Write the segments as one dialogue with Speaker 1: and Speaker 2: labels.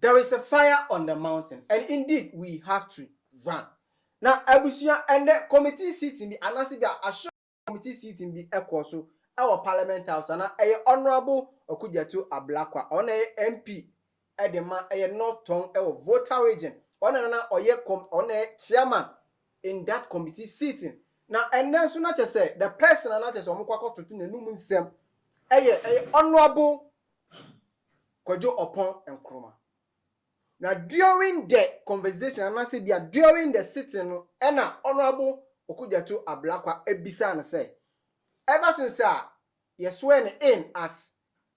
Speaker 1: There is a fire on the mountain, and indeed we have to run. Now, Abusia and the committee sitting be anasi be a show committee sitting be so our parliament house and a honorable Kwadwo Ablakwa on a MP edema a not tongue a voter region on a chairman in that committee sitting. Now, and then so not to say the person and not as Omukwako to the Numun Sem a honorable Kwadwo Opong and Nkrumah. Now, during the conversation, and I said, during the sitting, and honorable Kwadwo Ablakwa ebisa and say, ever since you sworn in as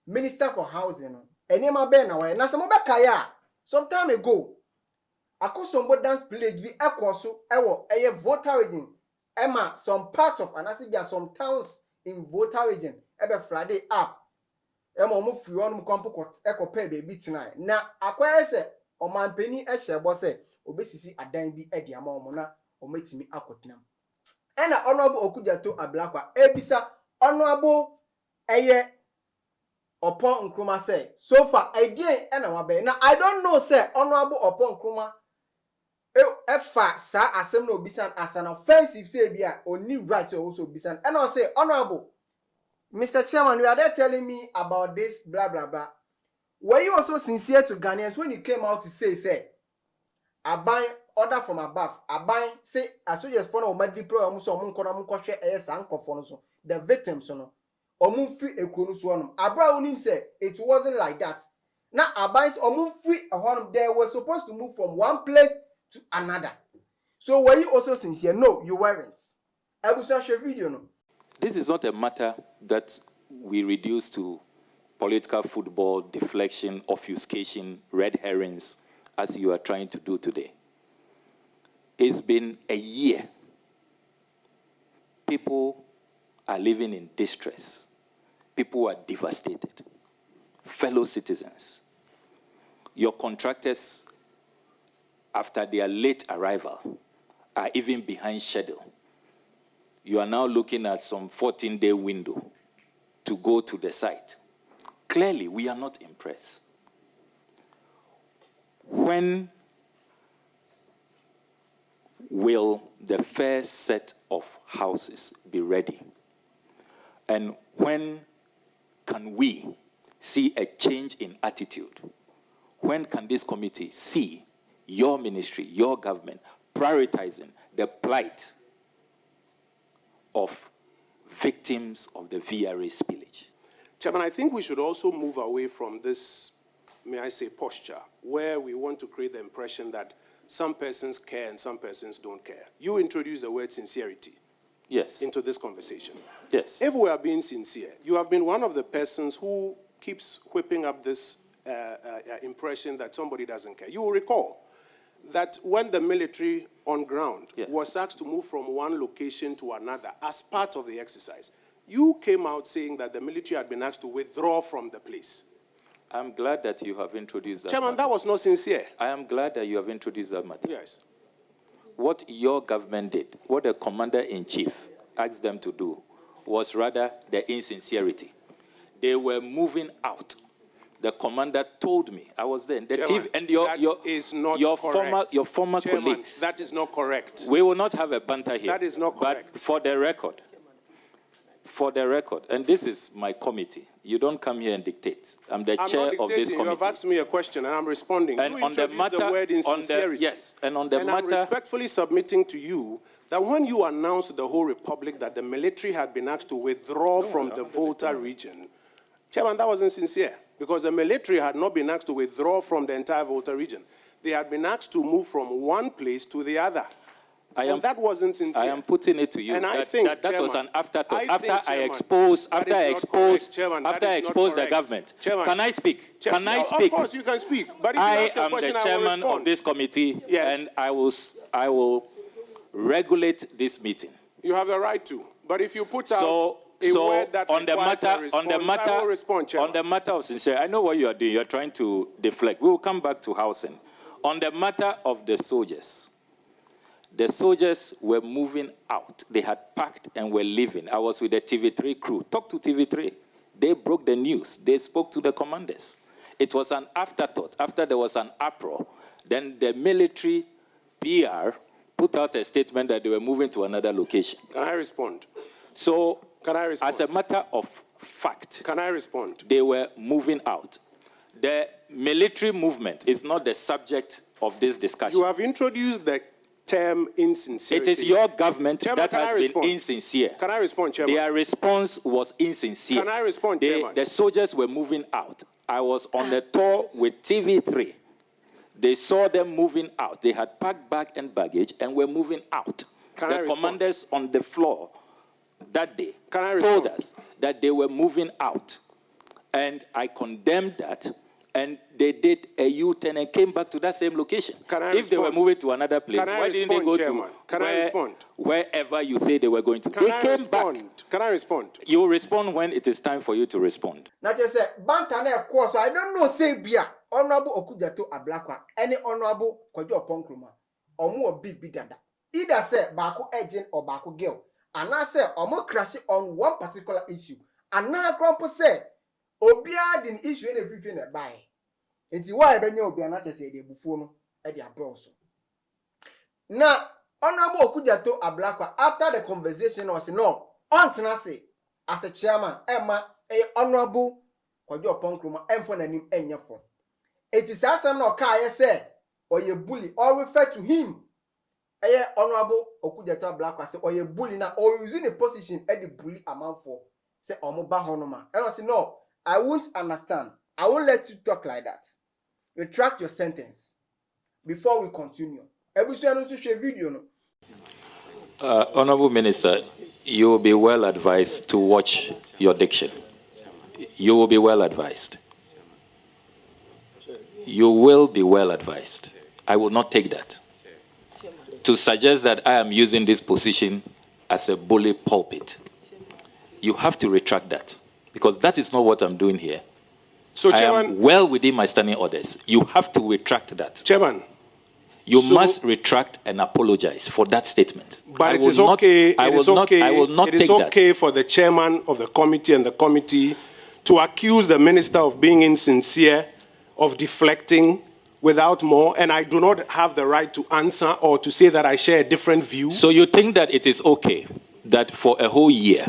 Speaker 1: Minister for Housing, and you been away. Now, some kaya some time ago, I could somebody dance village be so a voter region. Emma, some parts of, and I said, there are some towns in voter region, ever Friday up. Emma, move you on Compo Echo Pay baby tonight. Now, I say. Oman penny eshebo say obesisi adan bi edi amomona ometimi akotenam ena honorable Kwadwo Ablakwa ebisa honorable Opong Nkrumah say so far idea ena wabe now I don't know say honorable Opong Nkrumah efa sa asem na obisan as an offensive say bia oni right also obisan and I say honorable Mr. Chairman, you are there telling me about this blah blah blah. Were you also sincere to Ghanaians when you came out to say, I buy order from above, I buy, say, as soon as for my deploy, the victims, free a kunus Abra said it wasn't like that. Now, Abais free a home, they were supposed to move from one place to another. So, were you also sincere? No, you weren't. I will search a video. No.
Speaker 2: This is not a matter that we reduce to political football, deflection, obfuscation, red herrings, as you are trying to do today. It's been a year. People are living in distress. People are devastated. Fellow citizens, your contractors, after their late arrival, are even behind schedule. You are now looking at some 14-day window to go to the site. Clearly, we are not impressed. When will the first set of houses be ready? And when can we see a change in attitude? When can this committee see your ministry, your government, prioritizing the plight of victims of the VRA spillage?
Speaker 3: Chairman, I think we should also move away from this, may I say, posture, where we want to create the impression that some persons care and some persons don't care. You introduced the word sincerity into this conversation.
Speaker 2: Yes.
Speaker 3: If we are being sincere, you have been one of the persons who keeps whipping up this impression that somebody doesn't care. You will recall that when the military on ground was asked to move from one location to another as part of the exercise, you came out saying that the military had been asked to withdraw from the place.
Speaker 2: I'm glad that you have introduced that.
Speaker 3: Chairman, that was not sincere.
Speaker 2: I am glad that you have introduced that matter.
Speaker 3: Yes.
Speaker 2: What your government did, what the commander-in-chief asked them to do, was rather the insincerity. They were moving out. The commander told me, I was there, the
Speaker 3: Chairman,
Speaker 2: chief and your former
Speaker 3: Chairman,
Speaker 2: colleagues.
Speaker 3: That is not correct.
Speaker 2: We will not have a banter here.
Speaker 3: That is not correct.
Speaker 2: But for the record, and this is my committee. You don't come here and dictate. I'm the chair of this committee.
Speaker 3: You have asked me a question and I'm responding.
Speaker 2: And
Speaker 3: you introduced the word insincerity.
Speaker 2: I'm
Speaker 3: respectfully submitting to you that when you announced to the whole republic that the military had been asked to withdraw from the Volta region, Chairman, that wasn't sincere, because the military had not been asked to withdraw from the entire Volta region. They had been asked to move from one place to the other. And that wasn't sincere.
Speaker 2: I am putting it to you.
Speaker 3: And I think
Speaker 2: that was an afterthought. After I
Speaker 3: exposed
Speaker 2: the government.
Speaker 3: Chairman,
Speaker 2: can I speak?
Speaker 3: Chairman,
Speaker 2: can I speak?
Speaker 3: Of course you can speak. But if
Speaker 2: I
Speaker 3: you ask a
Speaker 2: am
Speaker 3: question,
Speaker 2: the chairman of this committee, and I will regulate this meeting.
Speaker 3: You have the right to. But if you put out a word that
Speaker 2: on the
Speaker 3: response,
Speaker 2: on the matter of sincerity, I know what you are doing. You are trying to deflect. We will come back to housing. On the matter of the soldiers, the soldiers were moving out. They had packed and were leaving. I was with the TV3 crew. Talk to TV3. They broke the news. They spoke to the commanders. It was an afterthought. After there was an uproar, then the military PR put out a statement that they were moving to another location.
Speaker 3: Can I respond?
Speaker 2: So,
Speaker 3: Can I respond?
Speaker 2: as a matter of fact,
Speaker 3: Can I respond?
Speaker 2: they were moving out. The military movement is not the subject of this discussion.
Speaker 3: You have introduced the term insincerity.
Speaker 2: It is your government
Speaker 3: Chairman,
Speaker 2: that has been insincere.
Speaker 3: Can I respond, Chairman?
Speaker 2: Their response was insincere.
Speaker 3: Can I respond, Chairman?
Speaker 2: The soldiers were moving out. I was on a tour with TV3. They saw them moving out. They had packed bag and baggage and were moving out. The commanders on the floor that day told us that they were moving out. And I condemned that. And they did a U-turn and came back to that same location. If they were moving to another place, why didn't they go to wherever you say they were going to? They came back.
Speaker 3: Can I respond?
Speaker 2: You will respond when it is time for you to respond.
Speaker 1: Now just say, Bantana course, I don't know, say Bia, Honorable Okujato Ablakwa, any Honorable Kwadwo Opong Nkrumah, or more big dada. Either say Baku agent or Baku girl, and I say, or more crash on one particular issue. And now Grandpa say, Obia didn't issue any briefing at buy. It's why I know Obia not to say the buffon at their browser. Now, Honorable Okujato Ablakwa, after the conversation was no, Antanase, as a chairman, Emma, a Honorable Kwadwo Opong Nkrumah, and for the name Enya for. It is as an okay, say, or you bully, or refer to him. A Honorable Okujato Ablakwa say, or you bully now, or using a position at the bully amount for. Say, Omoba Honoma. And I say, no. I won't understand. I won't let you talk like that. Retract your sentence before we continue.
Speaker 2: Honorable Minister, you will be well advised to watch your diction. You will be well advised. You will be well advised. I will not take that. To suggest that I am using this position as a bully pulpit, you have to retract that. Because that is not what I'm doing here. So, Chairman, I am well within my standing orders. You have to retract that.
Speaker 3: Chairman.
Speaker 2: You must retract and apologize for that statement.
Speaker 3: But it is okay. I will not take that. It is okay for the chairman of the committee and the committee to accuse the minister of being insincere, of deflecting without more, and I do not have the right to answer or to say that I share a different view.
Speaker 2: So you think that it is okay that for a whole year,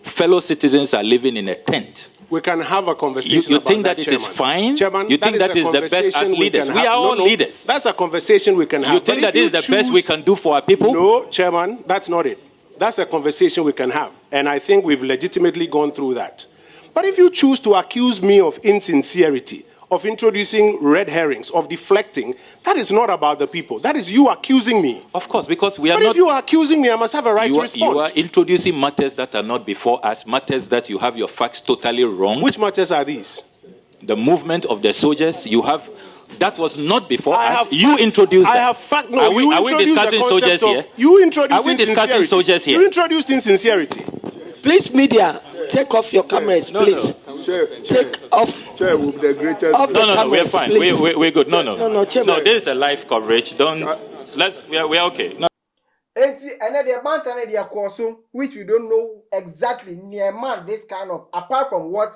Speaker 2: fellow citizens are living in a tent?
Speaker 3: We can have a conversation
Speaker 2: you
Speaker 3: about
Speaker 2: think that
Speaker 3: it
Speaker 2: is fine?
Speaker 3: Chairman,
Speaker 2: you think that is the best as leaders? We are all leaders.
Speaker 3: That's a conversation we can have.
Speaker 2: You think that is the best we can do for our people?
Speaker 3: No, Chairman, that's not it. That's a conversation we can have. And I think we've legitimately gone through that. But if you choose to accuse me of insincerity, of introducing red herrings, of deflecting, that is not about the people. That is you accusing me.
Speaker 2: Of course, because we are
Speaker 3: not... But if you are accusing me, I must have a right to respond.
Speaker 2: You are introducing matters that are not before us, matters that you have your facts totally wrong.
Speaker 3: Which matters are these?
Speaker 2: The movement of the soldiers, you have... That was not before us. You introduced that.
Speaker 3: I have fact... No,
Speaker 2: are we discussing soldiers here?
Speaker 3: You introduced
Speaker 2: Are we discussing soldiers here?
Speaker 3: You introduced insincerity.
Speaker 4: Please, media, take off your cameras, please. Take off.
Speaker 5: Chair, with the greatest.
Speaker 2: No, we're fine. We're good. No,
Speaker 4: Chairman.
Speaker 2: this is a live coverage. We're okay. No.
Speaker 1: Which we don't know exactly near man this kind of, apart from what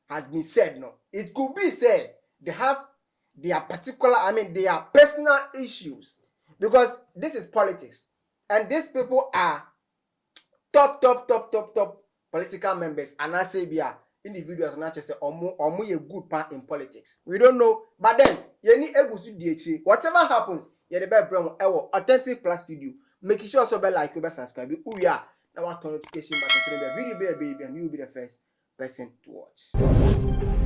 Speaker 1: has been said. No, it could be said they have their their personal issues, because this is politics, and these people are top political members, and I say individuals and actually say omu a good part in politics. We don't know, but then whatever happens, you the best Authentic Plus Studio. Make sure also like you subscribe. We are now turn notification button so the video be and you will be the first person to watch.